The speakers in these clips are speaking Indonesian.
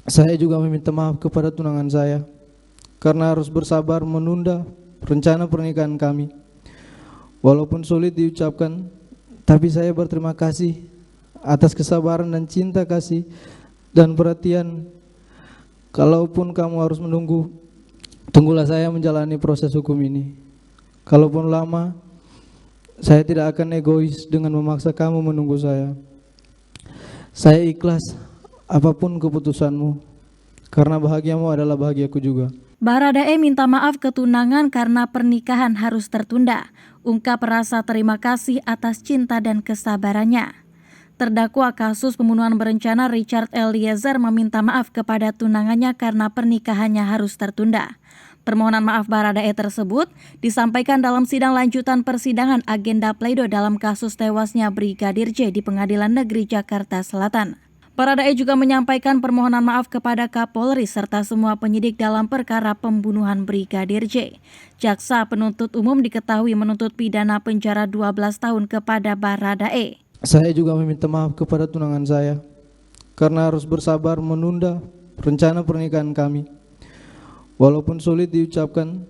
Saya juga meminta maaf kepada tunangan saya karena harus bersabar menunda rencana pernikahan kami. Walaupun sulit diucapkan, tapi saya berterima kasih atas kesabaran dan cinta kasih dan perhatian. Kalaupun kamu harus menunggu, tunggulah saya menjalani proses hukum ini. Kalaupun lama, saya tidak akan egois dengan memaksa kamu menunggu saya. Saya ikhlas apapun keputusanmu, karena bahagiamu adalah bahagiaku juga. Baradae minta maaf ke tunangan karena pernikahan harus tertunda. Ungkap rasa terima kasih atas cinta dan kesabarannya. Terdakwa kasus pembunuhan berencana Richard Eliezer meminta maaf kepada tunangannya karena pernikahannya harus tertunda. Permohonan maaf Baradae tersebut disampaikan dalam sidang lanjutan persidangan agenda pleido dalam kasus tewasnya Brigadir J di Pengadilan Negeri Jakarta Selatan. Baradae juga menyampaikan permohonan maaf kepada Kapolri serta semua penyidik dalam perkara pembunuhan Brigadir J. Jaksa penuntut umum diketahui menuntut pidana penjara 12 tahun kepada Baradae. Saya juga meminta maaf kepada tunangan saya karena harus bersabar menunda rencana pernikahan kami. Walaupun sulit diucapkan,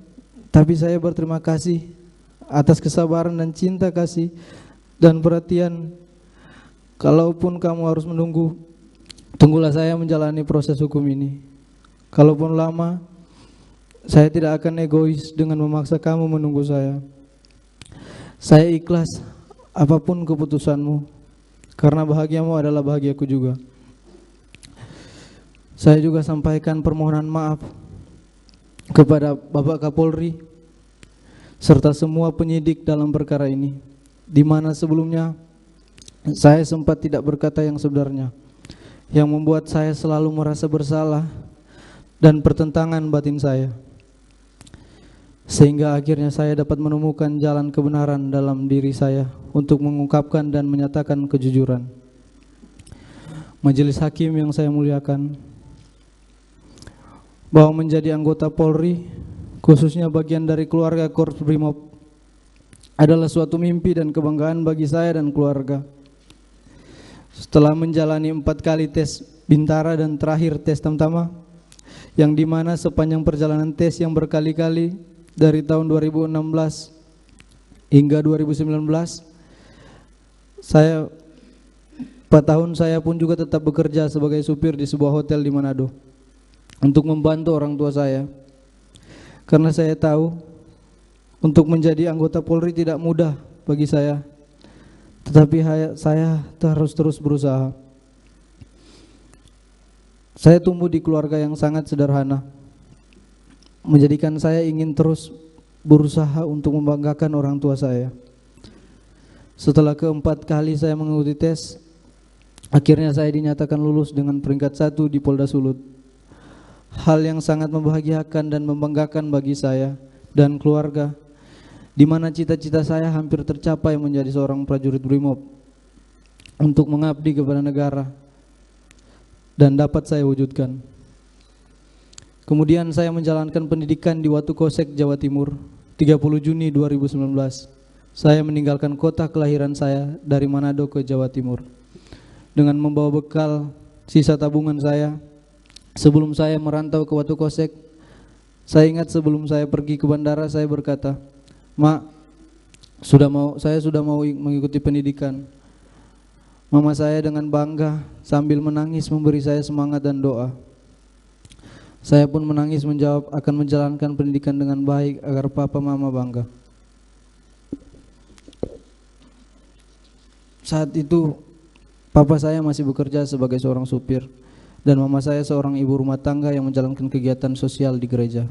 tapi saya berterima kasih atas kesabaran dan cinta kasih dan perhatian. Kalaupun kamu harus menunggu, tunggulah saya menjalani proses hukum ini. Kalaupun lama, saya tidak akan egois dengan memaksa kamu menunggu saya. Saya ikhlas apapun keputusanmu, karena bahagiamu adalah bahagiaku juga. Saya juga sampaikan permohonan maaf kepada Bapak Kapolri serta semua penyidik dalam perkara ini, di mana sebelumnya saya sempat tidak berkata yang sebenarnya, yang membuat saya selalu merasa bersalah dan pertentangan batin saya, sehingga akhirnya saya dapat menemukan jalan kebenaran dalam diri saya untuk mengungkapkan dan menyatakan kejujuran. Majelis hakim yang saya muliakan, bahwa menjadi anggota Polri, khususnya bagian dari keluarga Korps Brimob, adalah suatu mimpi dan kebanggaan bagi saya dan keluarga. Setelah menjalani 4 kali tes Bintara dan terakhir tes Tamtama, yang dimana sepanjang perjalanan tes yang berkali-kali dari tahun 2016 hingga 2019, 4 tahun saya pun juga tetap bekerja sebagai supir di sebuah hotel di Manado untuk membantu orang tua saya. Karena saya tahu untuk menjadi anggota Polri tidak mudah bagi saya, tetapi saya harus terus berusaha. Saya tumbuh di keluarga yang sangat sederhana, menjadikan saya ingin terus berusaha untuk membanggakan orang tua saya. Setelah keempat kali saya mengikuti tes, akhirnya saya dinyatakan lulus dengan peringkat 1 di Polda Sulut. Hal yang sangat membahagiakan dan membanggakan bagi saya dan keluarga, di mana cita-cita saya hampir tercapai menjadi seorang prajurit Brimob untuk mengabdi kepada negara, dan dapat saya wujudkan. Kemudian saya menjalankan pendidikan di Watu Kosek, Jawa Timur. 30 Juni 2019, saya meninggalkan kota kelahiran saya dari Manado ke Jawa Timur dengan membawa bekal sisa tabungan saya. Sebelum saya merantau ke Watu Kosek, saya ingat sebelum saya pergi ke bandara, saya berkata, "Mak, saya sudah mau mengikuti pendidikan." Mama saya dengan bangga sambil menangis memberi saya semangat dan doa. Saya pun menangis menjawab akan menjalankan pendidikan dengan baik agar papa mama bangga. Saat itu papa saya masih bekerja sebagai seorang supir dan mama saya seorang ibu rumah tangga yang menjalankan kegiatan sosial di gereja.